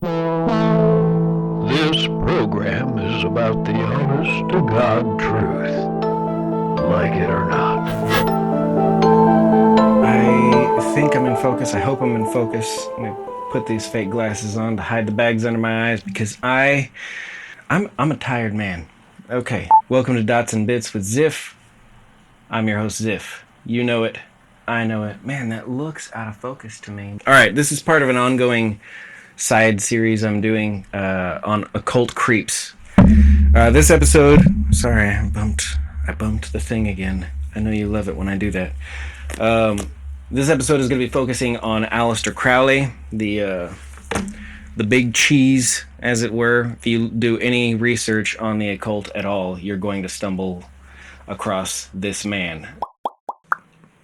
This program is about the honest-to-God truth. Like it or not. I think I'm in focus. I hope I'm in focus. I'm gonna put these fake glasses on to hide the bags under my eyes because I'm a tired man. Okay, welcome to Dots and Bits with Ziff. I'm your host Ziff. You know it. I know it. Man, that looks out of focus to me. All right, this is part of an ongoing side series I'm doing on Occult Creeps. This episode, sorry, I bumped the thing again. I know you love it when I do that. This episode is going to be focusing on Aleister Crowley, the big cheese, as it were. If you do any research on the occult at all, you're going to stumble across this man.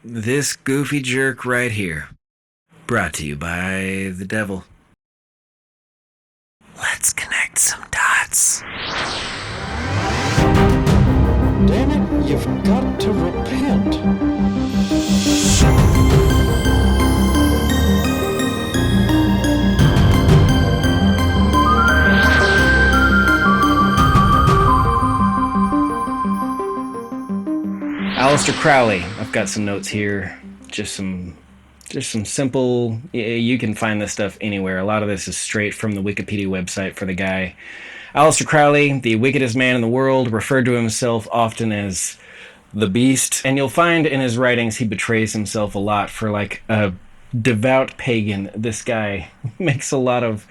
This goofy jerk right here. Brought to you by the devil. Let's connect some dots. Damn it, you've got to repent. Aleister Crowley. I've got some notes here. Just some simple. You can find this stuff anywhere. A lot of this is straight from the Wikipedia website for the guy. Aleister Crowley, the wickedest man in the world, referred to himself often as the Beast. And you'll find in his writings he betrays himself a lot for like a devout pagan. This guy makes a lot of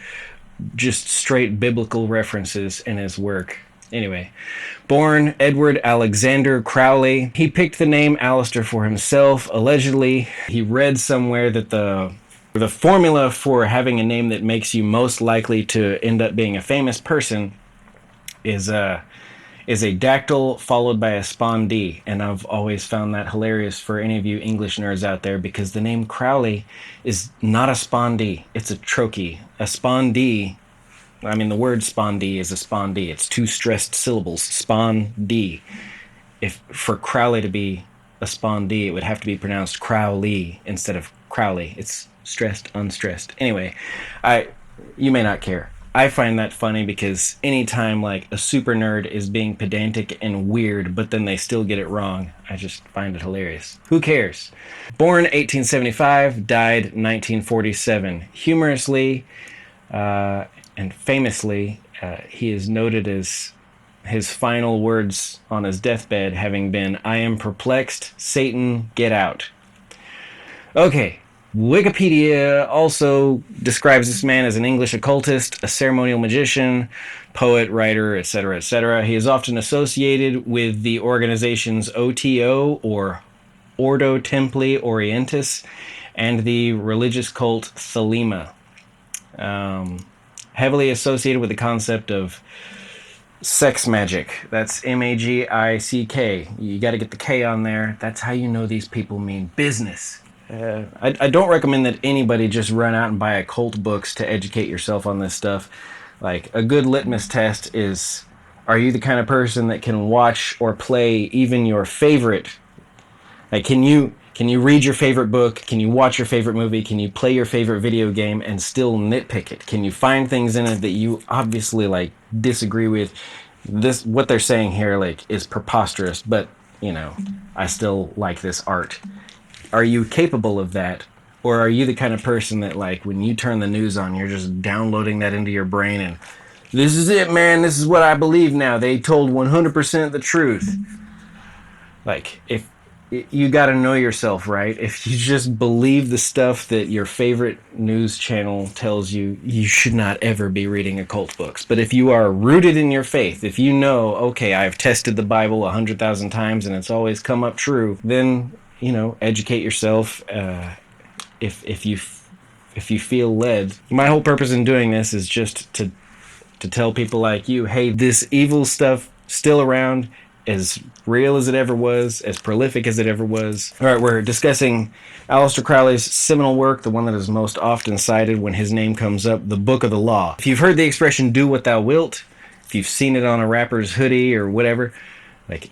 just straight biblical references in his work. Anyway, born Edward Alexander Crowley, he picked the name Aleister for himself. Allegedly, he read somewhere that the formula for having a name that makes you most likely to end up being a famous person is a dactyl followed by a spondee. And I've always found that hilarious for any of you English nerds out there, because the name Crowley is not a spondee, it's a trochee. A spondee, I mean, the word spondee is a spondee. It's two stressed syllables, spondee. If for Crowley to be a spondee, it would have to be pronounced Crowley instead of Crowley. It's stressed, unstressed. Anyway, you may not care. I find that funny because anytime like a super nerd is being pedantic and weird, but then they still get it wrong, I just find it hilarious. Who cares? Born 1875, died 1947. Humorously, and famously, he is noted as his final words on his deathbed having been, "I am perplexed, Satan, get out." Okay, Wikipedia also describes this man as an English occultist, a ceremonial magician, poet, writer, etc., etc. He is often associated with the organizations OTO, or Ordo Templi Orientis, and the religious cult Thelema. Heavily associated with the concept of sex magic. That's magick. You got to get the K on there. That's how you know these people mean business. I don't recommend that anybody just run out and buy occult books to educate yourself on this stuff. Like, a good litmus test is, are you the kind of person that can watch or play even your favorite? Like, can you read your favorite book? Can you watch your favorite movie? Can you play your favorite video game and still nitpick it? Can you find things in it that you obviously like disagree with? This, what they're saying here, like, is preposterous, but you know, I still like this art. Are you capable of that? Or are you the kind of person that, like, when you turn the news on, you're just downloading that into your brain and, this is it, man, this is what I believe now. They told 100% the truth. Like, if you got to know yourself, right? If you just believe the stuff that your favorite news channel tells you, you should not ever be reading occult books. But if you are rooted in your faith, if you know, okay, I've tested the Bible 100,000 times and it's always come up true, then, you know, educate yourself. If you feel led. My whole purpose in doing this is just to tell people like you, hey, this evil stuff still around, as real as it ever was, as prolific as it ever was. All right, we're discussing Aleister Crowley's seminal work, the one that is most often cited when his name comes up, the Book of the Law. If you've heard the expression, do what thou wilt, if you've seen it on a rapper's hoodie or whatever, like,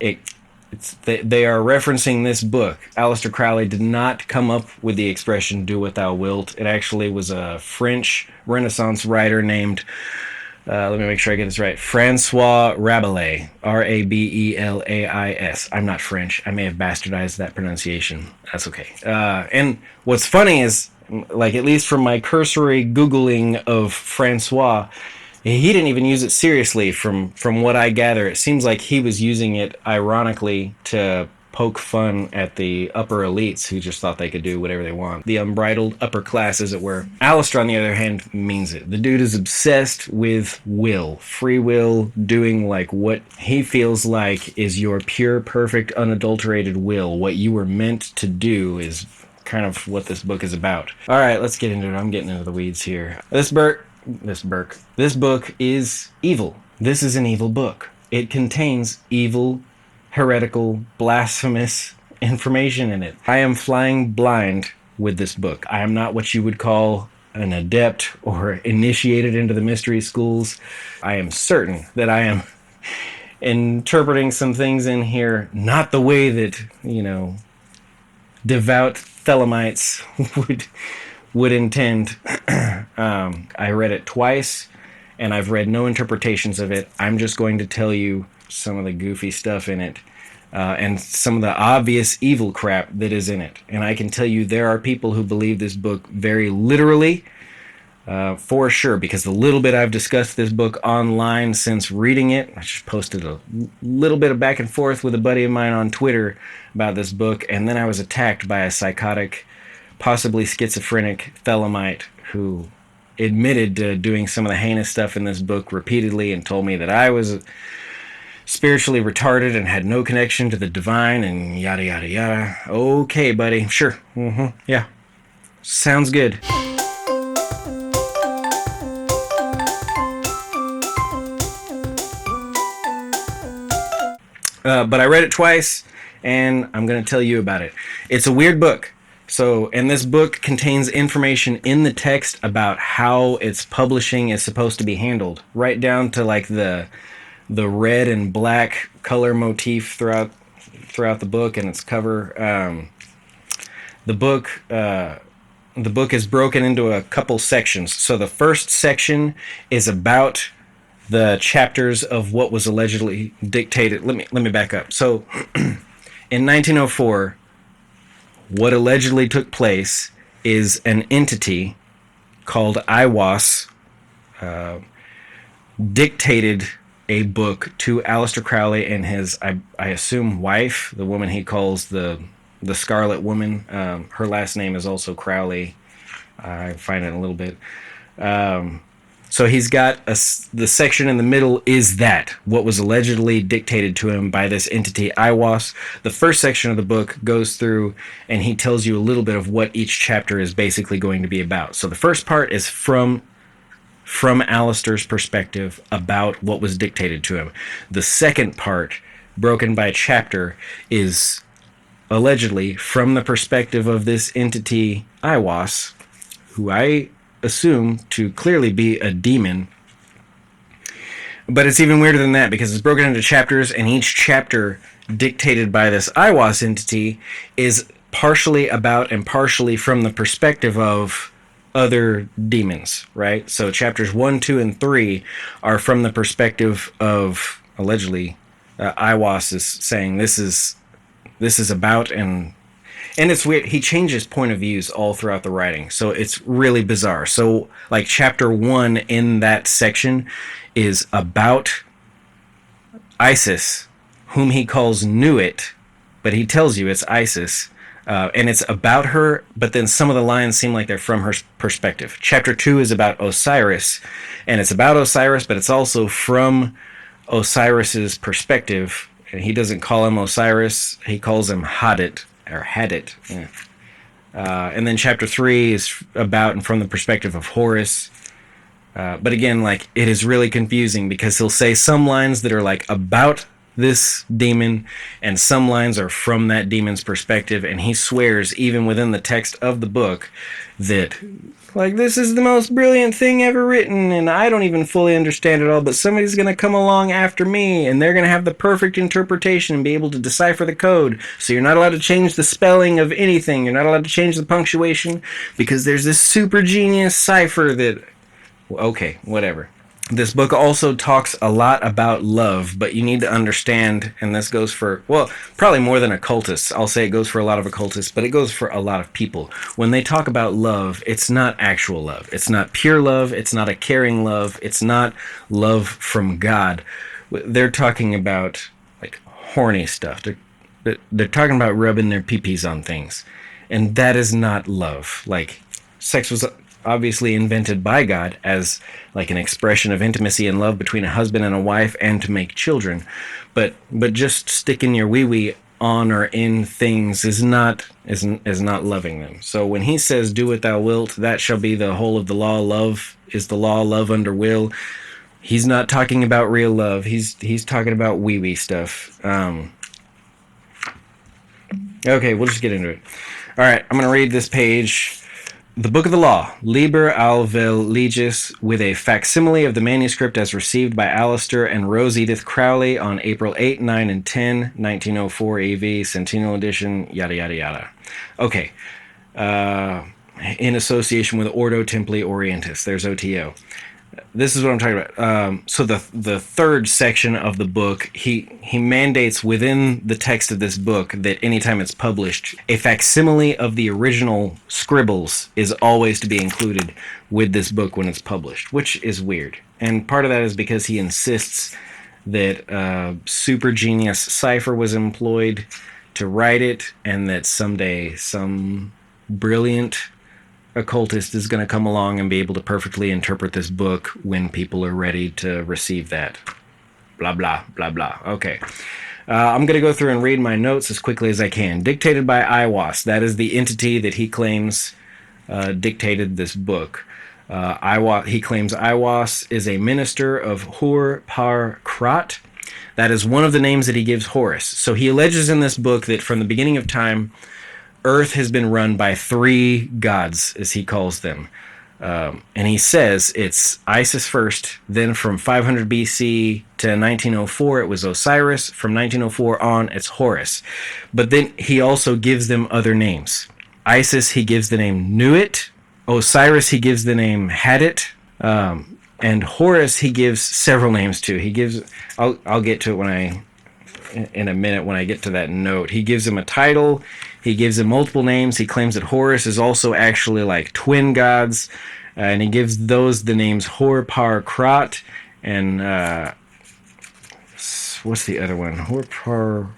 They are referencing this book. Aleister Crowley did not come up with the expression "do what thou wilt." It actually was a French Renaissance writer named, let me make sure I get this right, Francois Rabelais, Rabelais. I'm not French. I may have bastardized that pronunciation. That's okay. And what's funny is, like, at least from my cursory Googling of Francois, he didn't even use it seriously from what I gather. It seems like he was using it ironically to poke fun at the upper elites who just thought they could do whatever they want. The unbridled upper class, as it were. Aleister, on the other hand, means it. The dude is obsessed with will. Free will, doing like what he feels like is your pure, perfect, unadulterated will. What you were meant to do is kind of what this book is about. All right, let's get into it. I'm getting into the weeds here. This book is evil. This is an evil book. It contains evil, heretical, blasphemous information in it. I am flying blind with this book. I am not what you would call an adept or initiated into the mystery schools. I am certain that I am interpreting some things in here not the way that, devout Thelemites would intend. I read it twice, and I've read no interpretations of it. I'm just going to tell you some of the goofy stuff in it, and some of the obvious evil crap that is in it. And I can tell you there are people who believe this book very literally, for sure, because the little bit I've discussed this book online since reading it, I just posted a little bit of back and forth with a buddy of mine on Twitter about this book, and then I was attacked by a psychotic, possibly schizophrenic Thelemite who admitted to doing some of the heinous stuff in this book repeatedly and told me that I was spiritually retarded and had no connection to the divine and yada, yada, yada. Okay, buddy. Sure. Yeah. Sounds good. But I read it twice, and I'm going to tell you about it. It's a weird book. And this book contains information in the text about how its publishing is supposed to be handled, right down to like the red and black color motif throughout the book and its cover. The book is broken into a couple sections. So the first section is about the chapters of what was allegedly dictated. Let me back up. So in 1904, what allegedly took place is an entity called Aiwass dictated a book to Aleister Crowley and his, I assume, wife, the woman he calls the Scarlet Woman. Her last name is also Crowley. I find it a little bit. So he's got the section in the middle is that, what was allegedly dictated to him by this entity, Aiwass. The first section of the book goes through and he tells you a little bit of what each chapter is basically going to be about. So the first part is from Aleister's perspective about what was dictated to him. The second part, broken by chapter, is allegedly from the perspective of this entity, Aiwass, who I assume to clearly be a demon. But it's even weirder than that because it's broken into chapters, and each chapter dictated by this Aiwass entity is partially about and partially from the perspective of other demons, right? So chapters 1, 2, and 3 are from the perspective of, allegedly, Aiwass is saying this is about, and it's weird. He changes point of views all throughout the writing, so it's really bizarre. So, like, chapter 1 in that section is about Isis, whom he calls Nuit, but he tells you it's Isis, and it's about her, but then some of the lines seem like they're from her perspective. Chapter 2 is about Osiris, and it's about Osiris, but it's also from Osiris's perspective, and he doesn't call him Osiris, he calls him Hadit. Yeah. And then chapter 3 is about and from the perspective of Horus. But again, like, it is really confusing because he'll say some lines that are like about this demon, and some lines are from that demon's perspective, and he swears, even within the text of the book, that, like, this is the most brilliant thing ever written, and I don't even fully understand it all, but somebody's going to come along after me, and they're going to have the perfect interpretation and be able to decipher the code. So you're not allowed to change the spelling of anything. You're not allowed to change the punctuation, because there's this super genius cipher that... Okay, whatever. This book also talks a lot about love, but you need to understand, and this goes for, well, probably more than occultists. I'll say it goes for a lot of occultists, but it goes for a lot of people. When they talk about love, it's not actual love. It's not pure love. It's not a caring love. It's not love from God. They're talking about, like, horny stuff. They're talking about rubbing their pee-pees on things. And that is not love. Like, sex was obviously invented by God as like an expression of intimacy and love between a husband and a wife and to make children. But just sticking your wee-wee on or in things is not loving them. So when he says, do what thou wilt, that shall be the whole of the law. Love is the law, love under will. He's not talking about real love. He's talking about wee-wee stuff. Okay, we'll just get into it. All right, I'm going to read this page. The Book of the Law, Liber Alvel Legis, with a facsimile of the manuscript as received by Aleister and Rose Edith Crowley on April 8, 9, and 10, 1904 AV, Centennial Edition, yada, yada, yada. Okay. In association with Ordo Templi Orientis. There's OTO. This is what I'm talking about. So the third section of the book, he mandates within the text of this book that anytime it's published, a facsimile of the original scribbles is always to be included with this book when it's published, which is weird. And part of that is because he insists that super genius cipher was employed to write it, and that someday some brilliant occultist is going to come along and be able to perfectly interpret this book when people are ready to receive that. Blah, blah, blah, blah. Okay. I'm going to go through and read my notes as quickly as I can. Dictated by Aiwass. That is the entity that he claims dictated this book. He claims Aiwass is a minister of Hur Par Krat. That is one of the names that he gives Horus. So he alleges in this book that from the beginning of time, Earth has been run by three gods, as he calls them. And he says it's Isis first, then from 500 BC to 1904, it was Osiris. From 1904 on, it's Horus. But then he also gives them other names. Isis, he gives the name Nuit. Osiris, he gives the name Hadit. And Horus, he gives several names too. He gives, I'll get to it in a minute when I get to that note. He gives him a title. He gives him multiple names. He claims that Horus is also actually like twin gods, and he gives those the names Hor Par Krat and what's the other one? Hor Par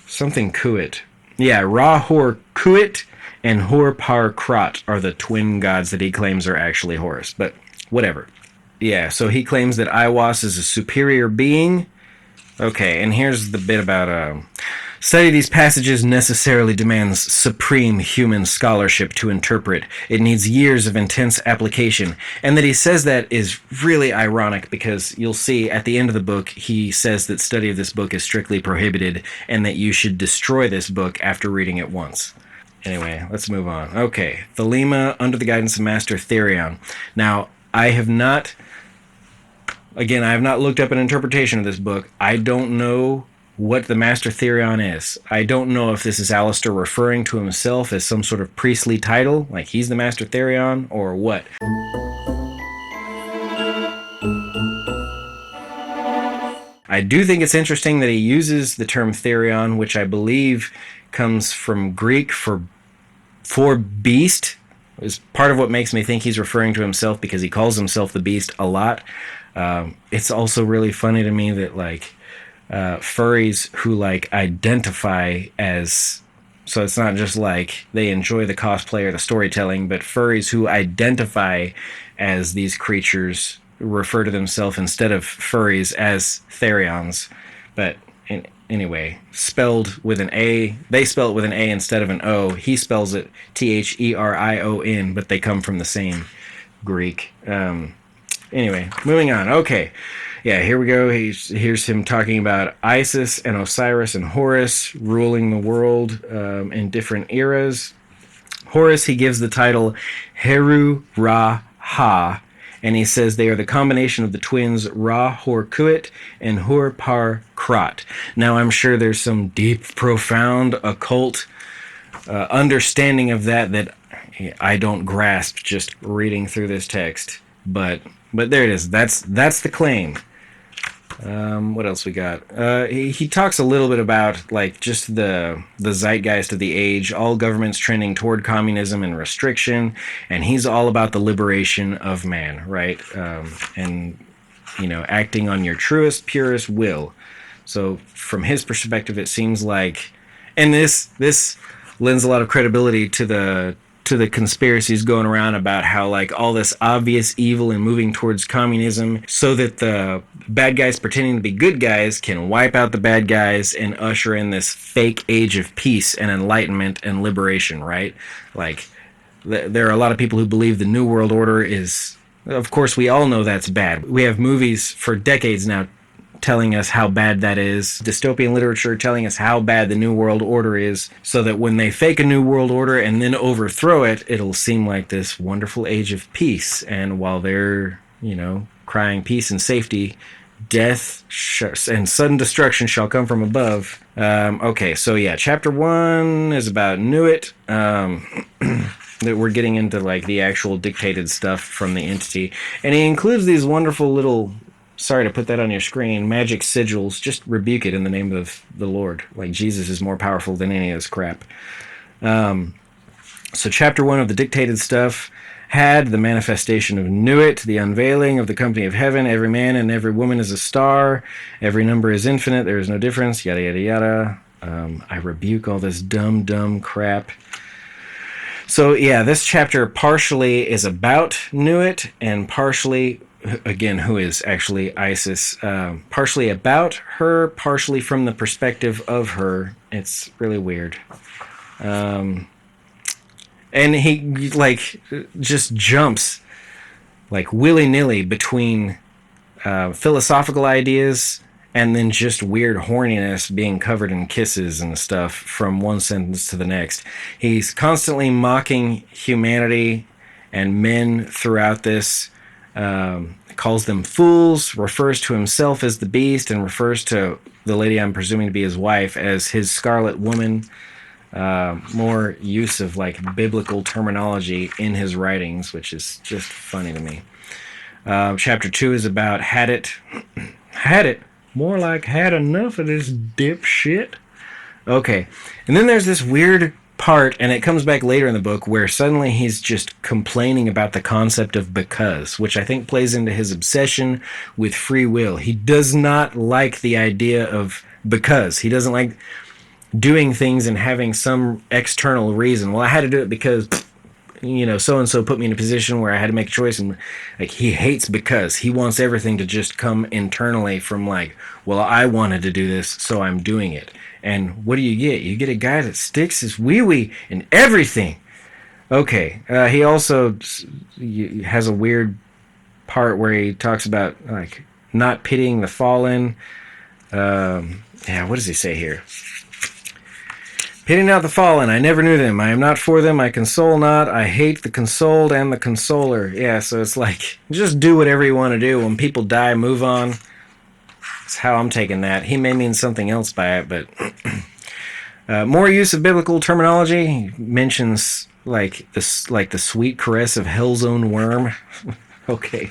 something Kuit. Yeah, Ra Hor Kuit and Hor Par Krat are the twin gods that he claims are actually Horus. But whatever. Yeah, so he claims that Aiwass is a superior being. Okay, and here's the bit about study these passages necessarily demands supreme human scholarship to interpret. It needs years of intense application. And that he says that is really ironic, because you'll see at the end of the book, he says that study of this book is strictly prohibited and that you should destroy this book after reading it once. Anyway, let's move on. Okay, Thelema under the guidance of Master Therion. Now, I have not looked up an interpretation of this book. I don't know what the Master Therion is. I don't know if this is Aleister referring to himself as some sort of priestly title, like he's the Master Therion, or what. I do think it's interesting that he uses the term Therion, which I believe comes from Greek for beast. Is part of what makes me think he's referring to himself, because he calls himself the beast a lot. It's also really funny to me that like furries who like identify as, so it's not just like they enjoy the cosplay or the storytelling, but furries who identify as these creatures refer to themselves instead of furries as Therions. But anyway, spelled with an A. They spell it with an A instead of an O. He spells it Therion, but they come from the same Greek. Anyway, moving on. Okay. Yeah, here we go. Here's him talking about Isis and Osiris and Horus ruling the world in different eras. Horus, he gives the title Heru Ra Ha, and he says they are the combination of the twins Ra Hor Kuit and Hur Par Krat. Now, I'm sure there's some deep, profound, occult understanding of that I don't grasp just reading through this text. But there it is. That's the claim. What else we got? He talks a little bit about like just the zeitgeist of the age, all governments trending toward communism and restriction, and he's all about the liberation of man, right? And acting on your truest, purest will. So from his perspective, it seems like, and this lends a lot of credibility to the conspiracies going around about how like all this obvious evil and moving towards communism so that the bad guys pretending to be good guys can wipe out the bad guys and usher in this fake age of peace and enlightenment and liberation, right? Like there are a lot of people who believe the New World Order is, of course, we all know that's bad. We have movies for decades now telling us how bad that is, dystopian literature telling us how bad the New World Order is, so that when they fake a New World Order and then overthrow it, it'll seem like this wonderful age of peace. And while they're, crying peace and safety, death and sudden destruction shall come from above. Okay, so yeah, chapter 1 is about Nuit. That we're getting into like the actual dictated stuff from the entity. And he includes these wonderful little, sorry to put that on your screen, magic sigils. Just rebuke it in the name of the Lord. Like Jesus is more powerful than any of this crap. So chapter 1 of the dictated stuff had the manifestation of Nuit, the unveiling of the company of heaven. Every man and every woman is a star. Every number is infinite. There is no difference. Yada, yada, yada. I rebuke all this dumb crap. So yeah, this chapter partially is about Nuit and partially, again, who is actually Isis, partially about her, partially from the perspective of her. It's really weird. And he like just jumps like willy-nilly between philosophical ideas and then just weird horniness being covered in kisses and stuff from one sentence to the next. He's constantly mocking humanity and men throughout this. Calls them fools, refers to himself as the beast, and refers to the lady I'm presuming to be his wife as his scarlet woman. More use of like biblical terminology in his writings, which is just funny to me. Chapter 2 is about had it, more like had enough of this dipshit. Okay, and then there's this weird part, and it comes back later in the book, where suddenly he's just complaining about the concept of because, which I think plays into his obsession with free will. He does not like the idea of because. He doesn't like doing things and having some external reason. Well, I had to do it because, so-and-so put me in a position where I had to make a choice. And like, he hates because. He wants everything to just come internally from like, well, I wanted to do this, so I'm doing it. And what do? You get a guy that sticks his wee-wee in everything. Okay. He also has a weird part where he talks about like not pitying the fallen. What does he say here? Pitying not the fallen, I never knew them. I am not for them, I console not. I hate the consoled and the consoler. Yeah, so it's like, just do whatever you want to do. When people die, move on. That's how I'm taking that. He may mean something else by it, but more use of biblical terminology. He mentions like the sweet caress of hell's own worm. Okay.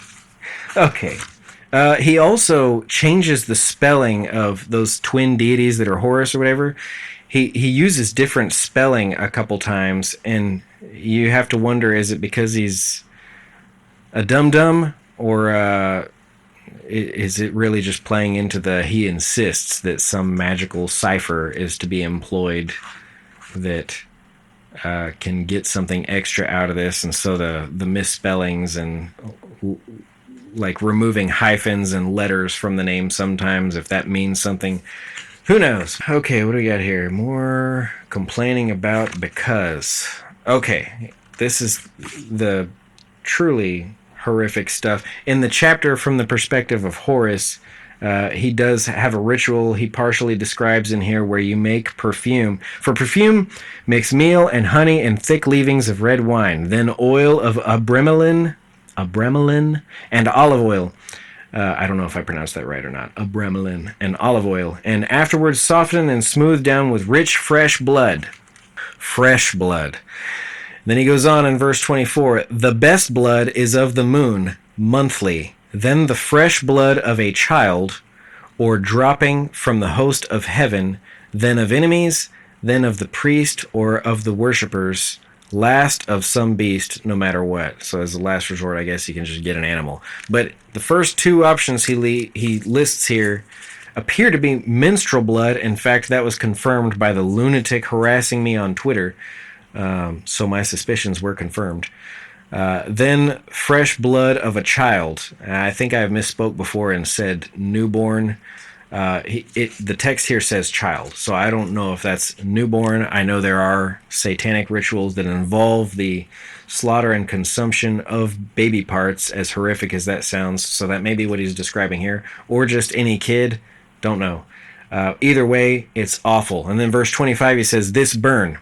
He also changes the spelling of those twin deities that are Horus or whatever. He uses different spelling a couple times, and you have to wonder, is it because he's a dum-dum, or is it really just playing into he insists that some magical cipher is to be employed that can get something extra out of this, and so the misspellings and like removing hyphens and letters from the name sometimes, if that means something. Who knows? Okay, what do we got here? More complaining about because. Okay, this is the truly horrific stuff. In the chapter from the perspective of Horus, he does have a ritual he partially describes in here where you make perfume. For perfume, mix meal and honey and thick leavings of red wine, then oil of abremelin, and olive oil. I don't know if I pronounced that right or not. Abremelin and olive oil. And afterwards soften and smooth down with rich, fresh blood. Fresh blood. Then he goes on in verse 24. The best blood is of the moon, monthly. Then the fresh blood of a child, or dropping from the host of heaven, then of enemies, then of the priest or of the worshippers, last of some beast, no matter what. So as a last resort, I guess you can just get an animal. But the first two options he lists here appear to be menstrual blood. In fact, that was confirmed by the lunatic harassing me on Twitter. So my suspicions were confirmed. Then fresh blood of a child. I think I have misspoke before and said newborn. The text here says child, so I don't know if that's newborn. I know there are satanic rituals that involve the slaughter and consumption of baby parts, as horrific as that sounds, so that may be what he's describing here, or just any kid. Don't know. Either way, it's awful. And then verse 25, he says, this burn.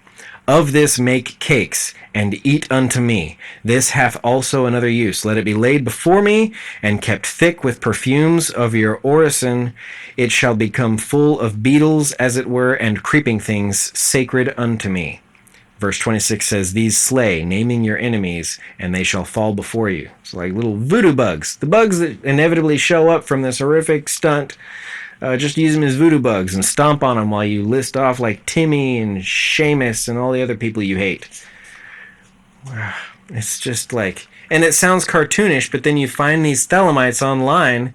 Of this make cakes, and eat unto me. This hath also another use. Let it be laid before me, and kept thick with perfumes of your orison. It shall become full of beetles, as it were, and creeping things sacred unto me. Verse 26 says, these slay, naming your enemies, and they shall fall before you. It's like little voodoo bugs. The bugs that inevitably show up from this horrific stunt. Just use them as voodoo bugs and stomp on them while you list off like Timmy and Seamus and all the other people you hate. It's just like... And it sounds cartoonish, but then you find these Thelemites online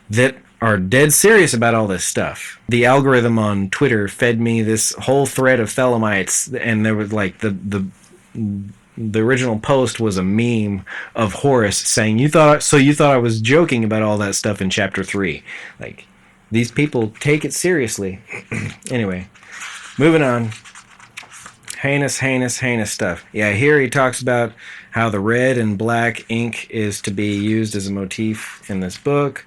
that are dead serious about all this stuff. The algorithm on Twitter fed me this whole thread of Thelemites, and there was like the original post was a meme of Horus saying, you thought I was joking about all that stuff in chapter 3. Like... These people take it seriously. Anyway, moving on. Heinous, heinous, heinous stuff. Yeah, here he talks about how the red and black ink is to be used as a motif in this book.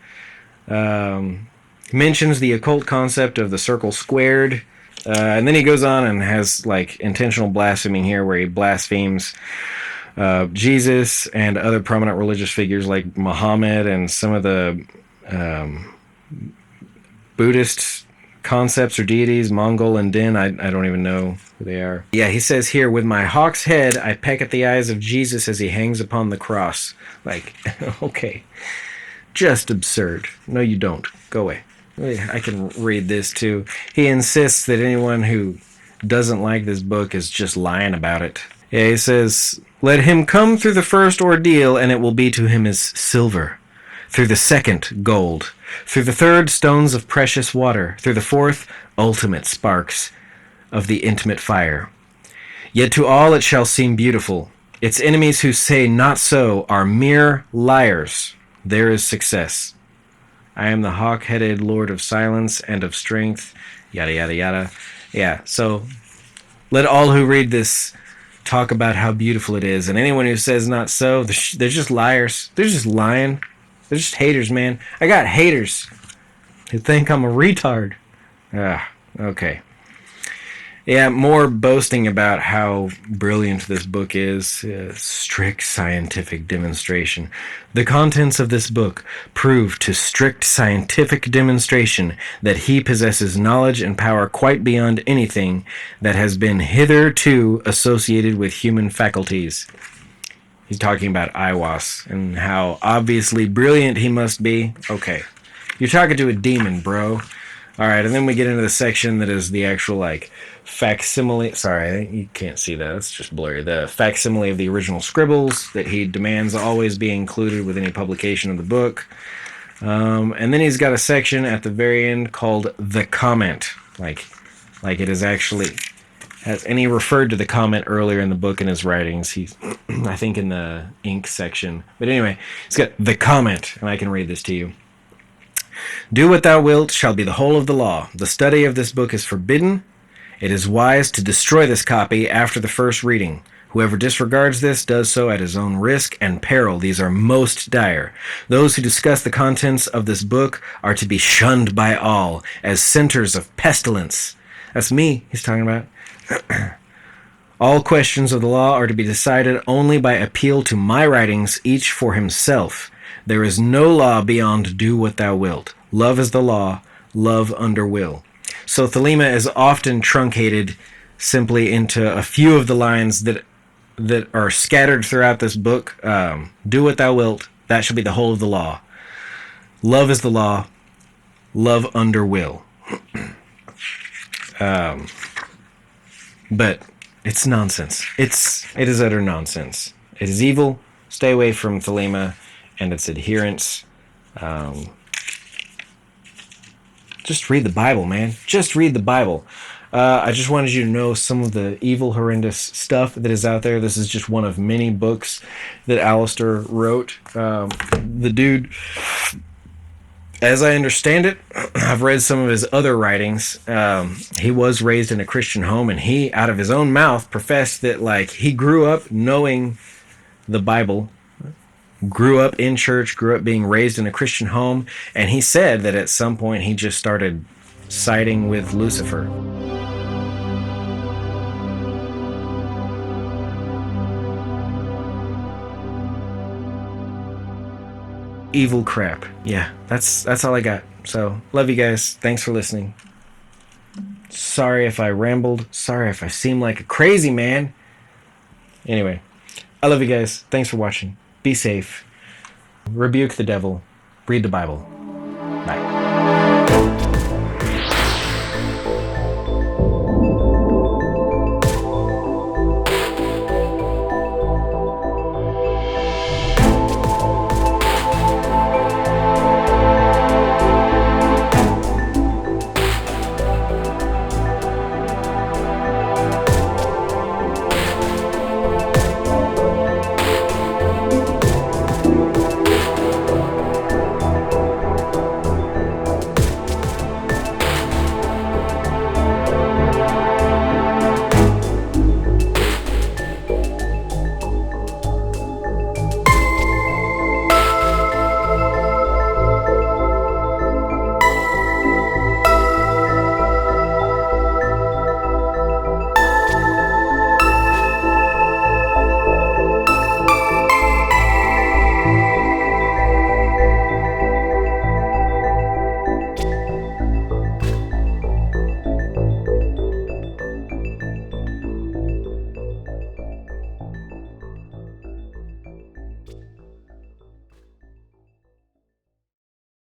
He mentions the occult concept of the circle squared. And then he goes on and has like intentional blaspheming here where he blasphemes Jesus and other prominent religious figures like Muhammad and some of the... Buddhist concepts or deities, Mongol and Din, I don't even know who they are. Yeah, he says here, with my hawk's head, I peck at the eyes of Jesus as he hangs upon the cross. Like, okay. Just absurd. No, you don't. Go away. I can read this too. He insists that anyone who doesn't like this book is just lying about it. Yeah, he says, let him come through the first ordeal, and it will be to him as silver. Through the second, gold. Through the third, stones of precious water. Through the fourth, ultimate sparks of the intimate fire. Yet to all it shall seem beautiful. Its enemies who say not so are mere liars. There is success. I am the hawk-headed lord of silence and of strength. Yada, yada, yada. Yeah, so let all who read this talk about how beautiful it is. And anyone who says not so, they're just liars. They're just lying. They're just haters, man. I got haters who think I'm a retard. Okay. Yeah, more boasting about how brilliant this book is. Strict scientific demonstration. The contents of this book prove to strict scientific demonstration that he possesses knowledge and power quite beyond anything that has been hitherto associated with human faculties. He's talking about Aiwass and how obviously brilliant he must be. Okay. You're talking to a demon, bro. All right, and then we get into the section that is the actual, like, facsimile. Sorry, you can't see that. It's just blurry. The facsimile of the original scribbles that he demands always be included with any publication of the book. And then he's got a section at the very end called The Comment. Like it is actually... And he referred to the comment earlier in the book in his writings. He's, I think, in the ink section. But anyway, he's got the comment, and I can read this to you. Do what thou wilt shall be the whole of the law. The study of this book is forbidden. It is wise to destroy this copy after the first reading. Whoever disregards this does so at his own risk and peril. These are most dire. Those who discuss the contents of this book are to be shunned by all as centers of pestilence. That's me he's talking about. All questions of the law are to be decided only by appeal to my writings, each for himself. There is no law beyond do what thou wilt. Love is the law, love under will. So Thelema is often truncated simply into a few of the lines that are scattered throughout this book. Do what thou wilt, that shall be the whole of the law. Love is the law, love under will. But it's nonsense. It is utter nonsense. It is evil. Stay away from Thelema and its adherents. Just read the Bible, man. Just read the Bible. I just wanted you to know some of the evil, horrendous stuff that is out there. This is just one of many books that Aleister wrote. The dude, as I understand it, I've read some of his other writings. He was raised in a Christian home, and he, out of his own mouth, professed that, like, he grew up knowing the Bible, grew up in church, grew up being raised in a Christian home, and he said that at some point he just started siding with Lucifer. Evil crap. Yeah, that's all I got. So, love you guys. Thanks for listening. Sorry if I rambled. Sorry if I seem like a crazy man. Anyway, I love you guys. Thanks for watching. Be safe. Rebuke the devil. Read the Bible.